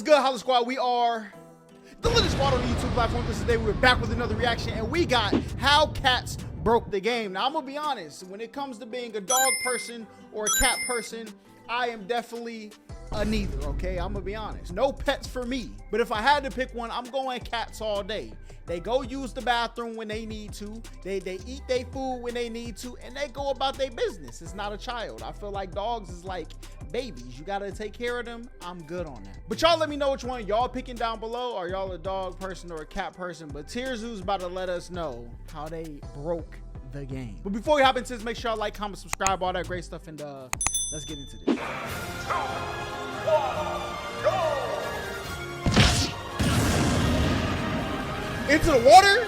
good, HollaSquad? We are the latest squad on the YouTube platform. This is the day we're back with another reaction, and we got how cats broke the game. Now, I'm gonna be honest, when it comes to being a dog person or a cat person, I am definitely a neither, okay? I'm gonna be honest. No pets for me. But if I had to pick one, I'm going cats all day. They go use the bathroom when they need to. They eat their food when they need to, and they go about their business. It's not a child. I feel like dogs is like babies. You gotta take care of them. I'm good on that. But y'all let me know which one y'all picking down below. Are y'all a dog person or a cat person? But Tearzu's about to let us know how they broke the game. But before we hop into this, make sure y'all like, comment, subscribe, all that great stuff, and let's get into this. 2, 1, go! Into the water.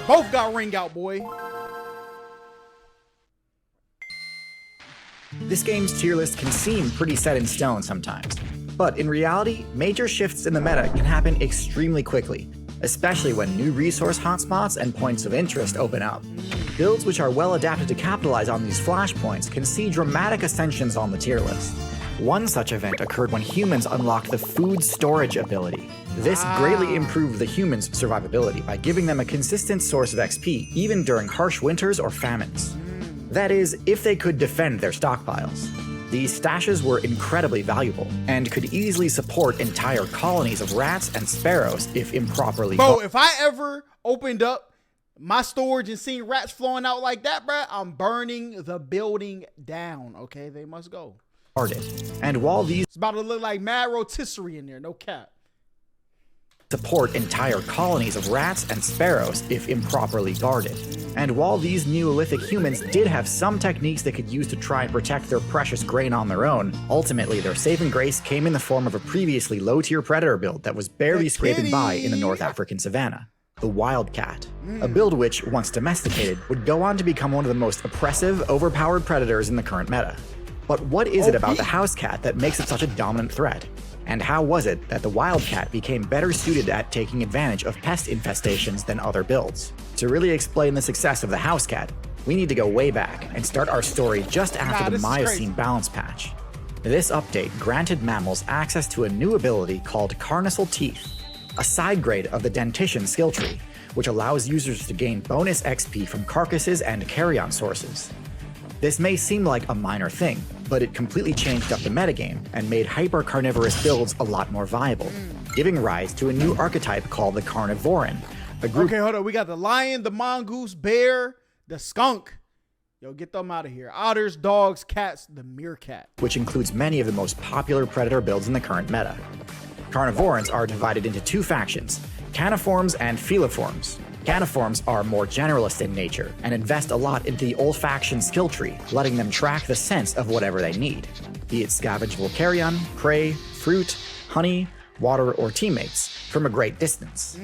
Both got ring out, boy. This game's tier list can seem pretty set in stone sometimes, but in reality, major shifts in the meta can happen extremely quickly, especially when new resource hotspots and points of interest open up. Builds which are well adapted to capitalize on these flashpoints can see dramatic ascensions on the tier list. One such event occurred when humans unlocked the food storage ability. This greatly improved the humans' survivability by giving them a consistent source of XP, even during harsh winters or famines. That is, if they could defend their stockpiles. These stashes were incredibly valuable, and could easily support entire colonies of rats and sparrows if improperly Bro, if I ever opened up my storage and seen rats flowing out like that, bro, I'm burning the building down, okay? They must go. And while these it's about to look like mad rotisserie in there, no cap. Support entire colonies of rats and sparrows if improperly guarded. And while these Neolithic humans did have some techniques they could use to try and protect their precious grain on their own, ultimately their saving grace came in the form of a previously low-tier predator build that was barely scraping by in the North African savanna. The Wildcat, a build which, once domesticated, would go on to become one of the most oppressive, overpowered predators in the current meta. But what is it about the house cat that makes it such a dominant threat? And how was it that the Wildcat became better suited at taking advantage of pest infestations than other builds? To really explain the success of the house cat, we need to go way back and start our story just after the Miocene balance patch. This update granted mammals access to a new ability called Carnival Teeth, a side grade of the dentition skill tree, which allows users to gain bonus XP from carcasses and carrion sources. This may seem like a minor thing, but it completely changed up the metagame and made hyper-carnivorous builds a lot more viable, giving rise to a new archetype called the carnivoran, a group— Okay, hold on. We got the lion, the mongoose, bear, the skunk. Yo, get them out of here. Otters, dogs, cats, the meerkat. which includes many of the most popular predator builds in the current meta. Carnivorans are divided into two factions, caniforms and feliforms. Caniforms are more generalist in nature and invest a lot into the olfaction skill tree, letting them track the sense of whatever they need, be it scavengeable carrion, prey, fruit, honey, water, or teammates, from a great distance.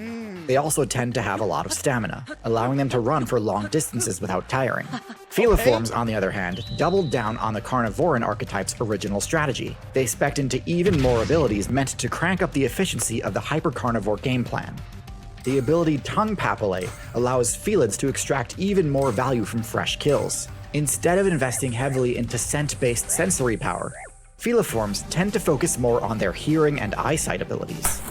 They also tend to have a lot of stamina, allowing them to run for long distances without tiring. Feliforms, on the other hand, doubled down on the carnivoran archetype's original strategy. They spec'd into even more abilities meant to crank up the efficiency of the hyper-carnivore game plan. The ability Tongue Papillate allows felids to extract even more value from fresh kills. Instead of investing heavily into scent-based sensory power, feliforms tend to focus more on their hearing and eyesight abilities.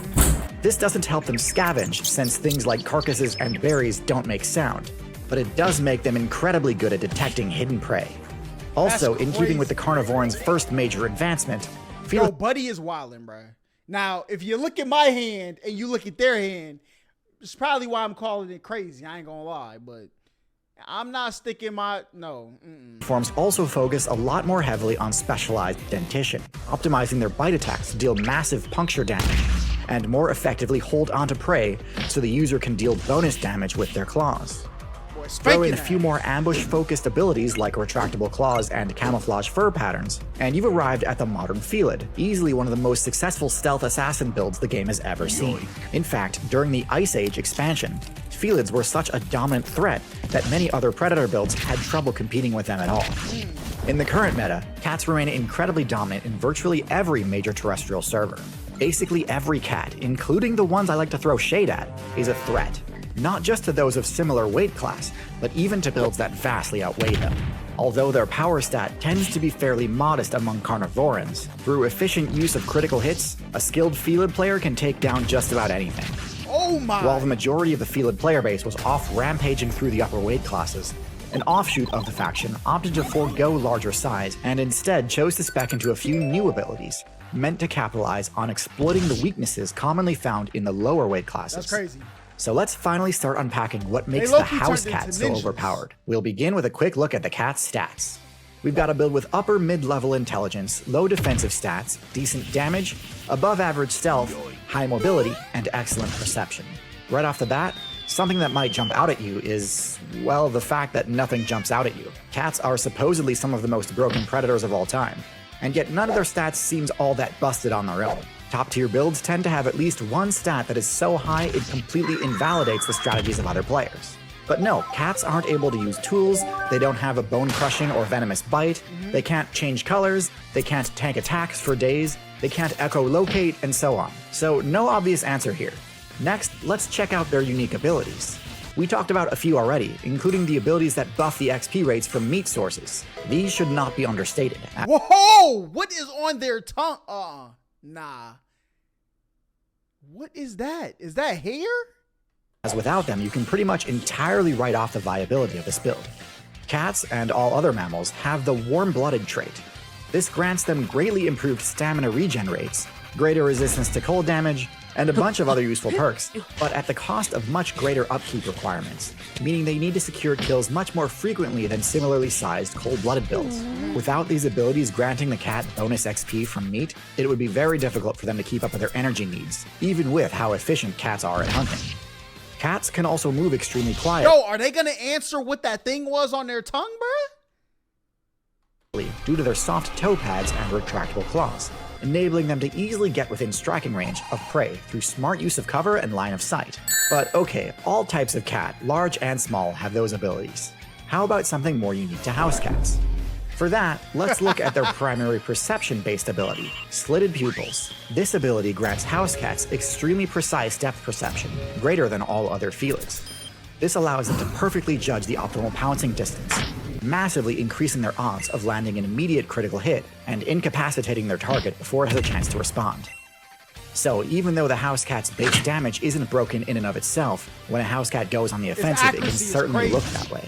This doesn't help them scavenge, since things like carcasses and berries don't make sound, but it does make them incredibly good at detecting hidden prey. Also, in keeping with the carnivoran's first major advancement, Yo, Buddy is wildin', bro. Now, if you look at my hand and you look at their hand, it's probably why I'm calling it crazy. I ain't gonna lie, but I'm not sticking my Forms also focus a lot more heavily on specialized dentition, optimizing their bite attacks to deal massive puncture damage, and more effectively hold onto prey so the user can deal bonus damage with their claws. Throw in a few more ambush-focused abilities like retractable claws and camouflage fur patterns, and you've arrived at the modern felid, easily one of the most successful stealth assassin builds the game has ever seen. In fact, during the Ice Age expansion, felids were such a dominant threat that many other predator builds had trouble competing with them at all. In the current meta, cats remain incredibly dominant in virtually every major terrestrial server. Basically every cat, including the ones I like to throw shade at, is a threat. not just to those of similar weight class, but even to builds that vastly outweigh them. Although their power stat tends to be fairly modest among carnivorans, through efficient use of critical hits, a skilled felid player can take down just about anything. Oh my! While the majority of the felid player base was off rampaging through the upper weight classes, an offshoot of the faction opted to forego larger size and instead chose to spec into a few new abilities, meant to capitalize on exploiting the weaknesses commonly found in the lower weight classes. That's crazy. So let's finally start unpacking what makes the house cat so overpowered. We'll begin with a quick look at the cat's stats. We've got a build with upper mid-level intelligence, low defensive stats, decent damage, above average stealth, high mobility, and excellent perception. Right off the bat, something that might jump out at you is, well, the fact that nothing jumps out at you. Cats are supposedly some of the most broken predators of all time, and yet none of their stats seems all that busted on their own. Top tier builds tend to have at least one stat that is so high it completely invalidates the strategies of other players. But no, cats aren't able to use tools, they don't have a bone-crushing or venomous bite, they can't change colors, they can't tank attacks for days, they can't echolocate, and so on. So no obvious answer here. Next, let's check out their unique abilities. We talked about a few already, including the abilities that buff the XP rates from meat sources. These should not be understated. Whoa! What is on their tongue? Nah. What is that? Is that hair? As without them, you can pretty much entirely write off the viability of this build. Cats and all other mammals have the warm-blooded trait. This grants them greatly improved stamina regen rates, greater resistance to cold damage, and a bunch of other useful perks, but at the cost of much greater upkeep requirements, meaning they need to secure kills much more frequently than similarly sized cold-blooded builds. Without these abilities granting the cat bonus XP from meat, it would be very difficult for them to keep up with their energy needs, even with how efficient cats are at hunting. Cats can also move extremely quiet. Yo, are they gonna answer what that thing was on their tongue, bruh? Due to their soft toe pads and retractable claws, enabling them to easily get within striking range of prey through smart use of cover and line of sight. But okay, all types of cat, large and small, have those abilities. How about something more unique to house cats? For that, let's look at their primary perception-based ability, slitted pupils. This ability grants house cats extremely precise depth perception, greater than all other felids. This allows them to perfectly judge the optimal pouncing distance, massively increasing their odds of landing an immediate critical hit and incapacitating their target before it has a chance to respond. So even though the house cat's base damage isn't broken in and of itself, when a house cat goes on the offensive, it can certainly look that way.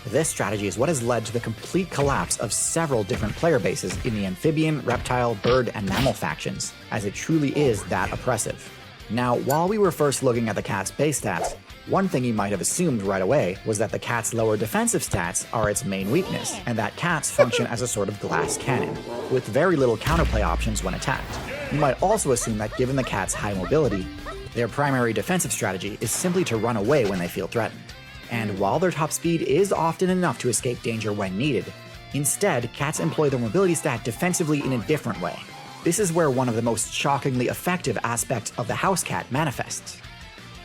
This strategy is what has led to the complete collapse of several different player bases in the amphibian, reptile, bird, and mammal factions, as it truly is that oppressive. Now, while we were first looking at the cat's base stats, one thing you might have assumed right away was that the cat's lower defensive stats are its main weakness, and that cats function as a sort of glass cannon, with very little counterplay options when attacked. You might also assume that given the cat's high mobility, their primary defensive strategy is simply to run away when they feel threatened. And while their top speed is often enough to escape danger when needed, instead, cats employ their mobility stat defensively in a different way. This is where one of the most shockingly effective aspects of the house cat manifests.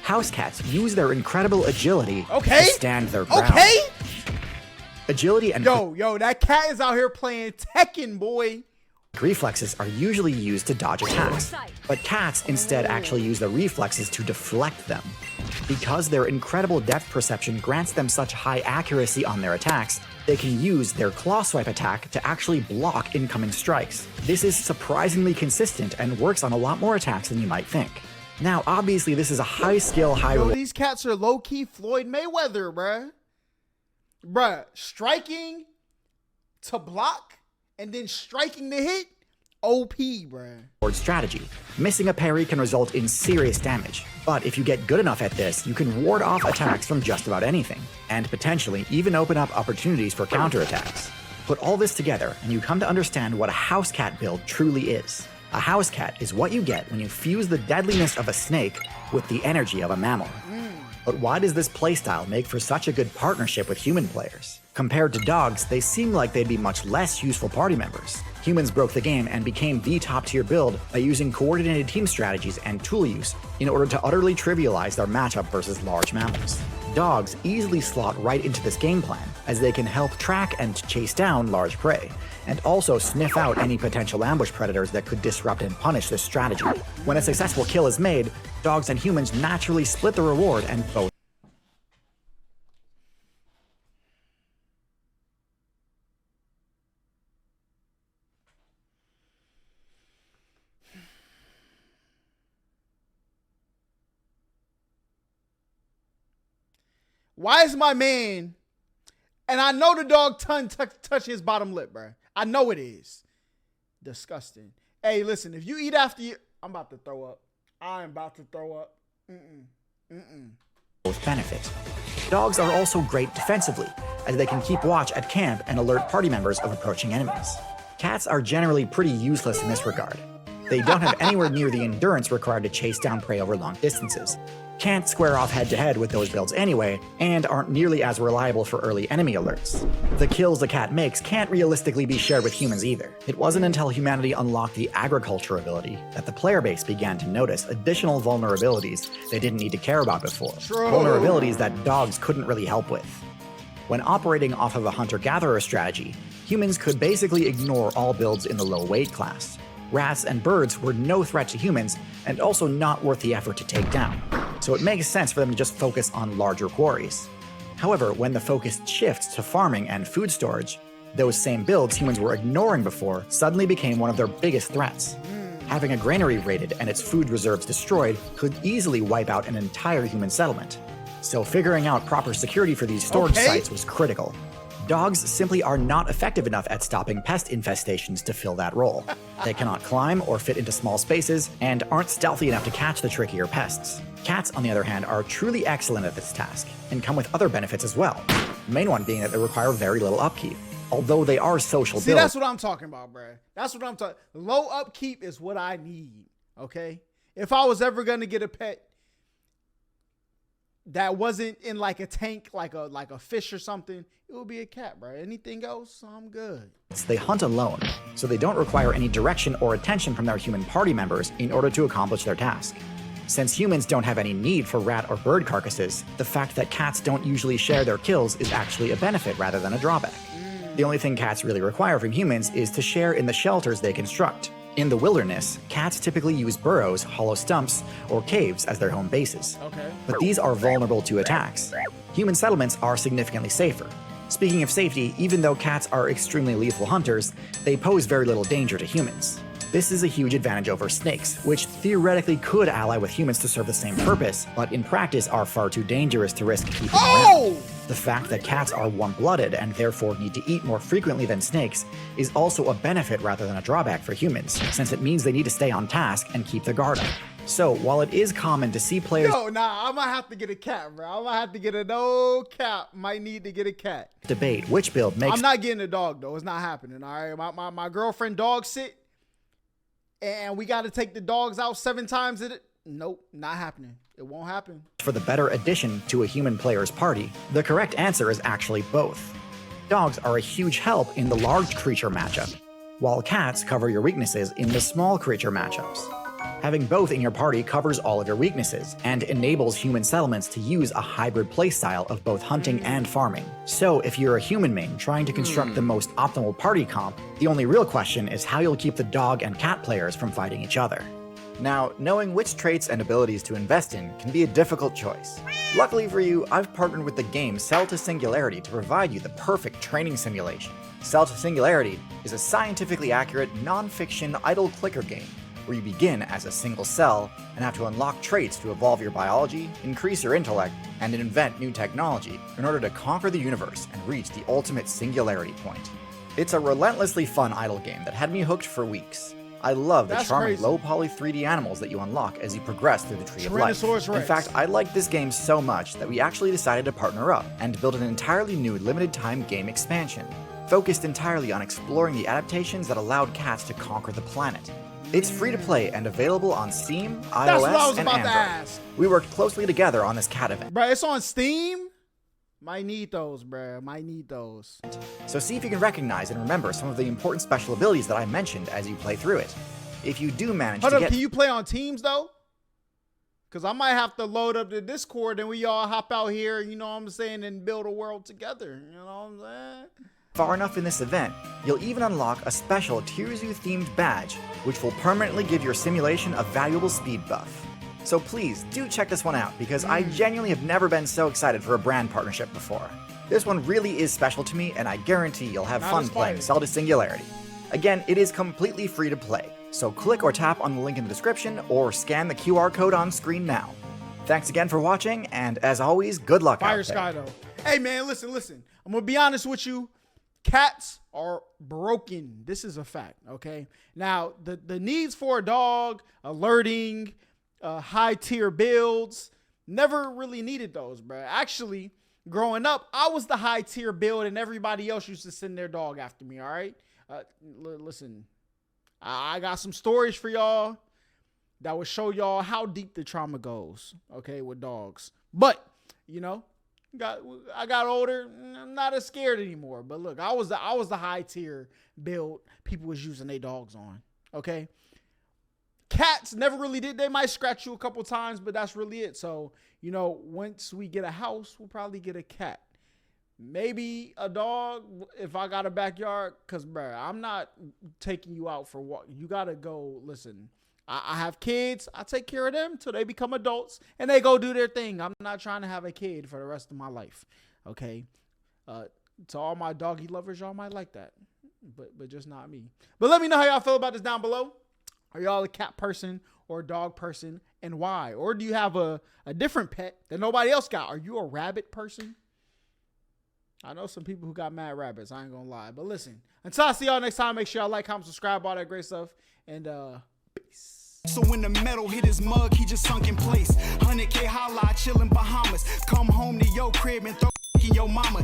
House cats use their incredible agility to stand their ground. Agility and yo, that cat is out here playing Tekken, boy. Reflexes are usually used to dodge attacks, but cats instead actually use the reflexes to deflect them. Because their incredible depth perception grants them such high accuracy on their attacks, they can use their claw swipe attack to actually block incoming strikes. This is surprisingly consistent and works on a lot more attacks than you might think. Now, obviously, this is a high skill, these cats are low-key Floyd Mayweather, bruh. Striking to block and then striking to hit, OP, bruh. Strategy. Missing a parry can result in serious damage, but if you get good enough at this, you can ward off attacks from just about anything, and potentially even open up opportunities for counterattacks. Put all this together, and you come to understand what a house cat build truly is. A house cat is what you get when you fuse the deadliness of a snake with the energy of a mammal. But why does this playstyle make for such a good partnership with human players? Compared to dogs, they seem like they'd be much less useful party members. Humans broke the game and became the top tier build by using coordinated team strategies and tool use in order to utterly trivialize their matchup versus large mammals. Dogs easily slot right into this game plan, as they can help track and chase down large prey, and also sniff out any potential ambush predators that could disrupt and punish this strategy. When a successful kill is made, dogs and humans naturally split the reward and both. Why is my man, and I know the dog tongue touch his bottom lip, bro. I know it is. Disgusting. Hey, listen, if you eat after you, I'm about to throw up. I'm about to throw up. Both benefit. Dogs are also great defensively, as they can keep watch at camp and alert party members of approaching enemies. Cats are generally pretty useless in this regard. They don't have anywhere near the endurance required to chase down prey over long distances, can't square off head-to-head with those builds anyway, and aren't nearly as reliable for early enemy alerts. The kills the cat makes can't realistically be shared with humans either. It wasn't until humanity unlocked the agriculture ability that the player base began to notice additional vulnerabilities they didn't need to care about before. True. Vulnerabilities that dogs couldn't really help with. When operating off of a hunter-gatherer strategy, humans could basically ignore all builds in the low weight class. Rats and birds were no threat to humans, and also not worth the effort to take down, so it makes sense for them to just focus on larger quarries. However, when the focus shifts to farming and food storage, those same builds humans were ignoring before suddenly became one of their biggest threats. Having a granary raided and its food reserves destroyed could easily wipe out an entire human settlement. So figuring out proper security for these storage sites was critical. Dogs simply are not effective enough at stopping pest infestations to fill that role. They cannot climb or fit into small spaces, and aren't stealthy enough to catch the trickier pests. Cats, on the other hand, are truly excellent at this task, and come with other benefits as well. The main one being that they require very little upkeep, although they are social builds. See, that's what I'm talking about, bruh. That's what I'm talking. Low upkeep is what I need, okay? If I was ever gonna get a pet that wasn't in like a tank, like a fish or something, it would be a cat, bro. Anything else, I'm good. They hunt alone, so they don't require any direction or attention from their human party members in order to accomplish their task. Since humans don't have any need for rat or bird carcasses, the fact that cats don't usually share their kills is actually a benefit rather than a drawback. The only thing cats really require from humans is to share in the shelters they construct. In the wilderness, cats typically use burrows, hollow stumps, or caves as their home bases. But these are vulnerable to attacks. Human settlements are significantly safer. Speaking of safety, even though cats are extremely lethal hunters, they pose very little danger to humans. This is a huge advantage over snakes, which theoretically could ally with humans to serve the same purpose, but in practice are far too dangerous to risk keeping around. The fact that cats are warm-blooded and therefore need to eat more frequently than snakes is also a benefit rather than a drawback for humans, since it means they need to stay on task and keep their guard up. So, while it is common to see players I'm gonna have to get a cat, bro. I'm gonna have to get a no cat. Might need to get a cat. debate which build makes I'm not getting a dog, though. It's not happening, all right? My girlfriend dog sit, and we got to take the dogs out 7 times. Nope, not happening. It won't happen. for the better addition to a human player's party, the correct answer is actually both. Dogs are a huge help in the large creature matchup, while cats cover your weaknesses in the small creature matchups. Having both in your party covers all of your weaknesses, and enables human settlements to use a hybrid playstyle of both hunting and farming. So if you're a human main trying to construct the most optimal party comp, the only real question is how you'll keep the dog and cat players from fighting each other. Now, knowing which traits and abilities to invest in can be a difficult choice. Luckily for you, I've partnered with the game Cell to Singularity to provide you the perfect training simulation. Cell to Singularity is a scientifically accurate, non-fiction idle clicker game where you begin as a single cell and have to unlock traits to evolve your biology, increase your intellect, and invent new technology in order to conquer the universe and reach the ultimate singularity point. It's a relentlessly fun idle game that had me hooked for weeks. I love the charming low-poly 3D animals that you unlock as you progress through the Tree of Life. In fact, I liked this game so much that we actually decided to partner up and build an entirely new limited-time game expansion, focused entirely on exploring the adaptations that allowed cats to conquer the planet. It's free to play and available on Steam, iOS, and Android. We worked closely together on this cat event. Bro, it's on Steam? Might need those, bro. Might need those. So see if you can recognize and remember some of the important special abilities that I mentioned as you play through it. If you do manage to get... Can you play on teams, though? Because I might have to load up the Discord and we all hop out here, you know what I'm saying, and build a world together. You know what I'm saying? Far enough in this event, you'll even unlock a special Tirzu-themed badge, which will permanently give your simulation a valuable speed buff. So please, do check this one out, because I genuinely have never been so excited for a brand partnership before. This one really is special to me, and I guarantee you'll have fun playing Cell to Singularity. Again, it is completely free to play, so click or tap on the link in the description, or scan the QR code on screen now. Thanks again for watching, and as always, good luck Fire out there. Sky though. Hey man, listen. I'm gonna be honest with you. Cats are broken. This is a fact. Okay. Now the needs for a dog, alerting, high tier builds, never really needed those, bro. Actually, growing up, I was the high tier build, and everybody else used to send their dog after me. All right. Listen, I got some stories for y'all that will show y'all how deep the trauma goes, okay, with dogs. But, you know, I got older, I'm not as scared anymore. But look, I was the high tier build people was using their dogs on, okay? Cats never really did. They might scratch you a couple times, but that's really it. So, you know, once we get a house, we'll probably get a cat. Maybe a dog if I got a backyard, because, bro, I'm not taking you out for walk. You got to go, listen, I have kids. I take care of them till they become adults and they go do their thing. I'm not trying to have a kid for the rest of my life, okay? To all my doggy lovers, y'all might like that, but just not me. But let me know how y'all feel about this down below. Are y'all a cat person or a dog person, and why? Or do you have a different pet that nobody else got? Are you a rabbit person? I know some people who got mad rabbits. I ain't gonna lie. But listen, until I see y'all next time, make sure y'all like, comment, subscribe, all that great stuff. And peace. So when the metal hit his mug, he just sunk in place. 100K Holla, chillin' Bahamas. Come home to your crib and throw in your mama.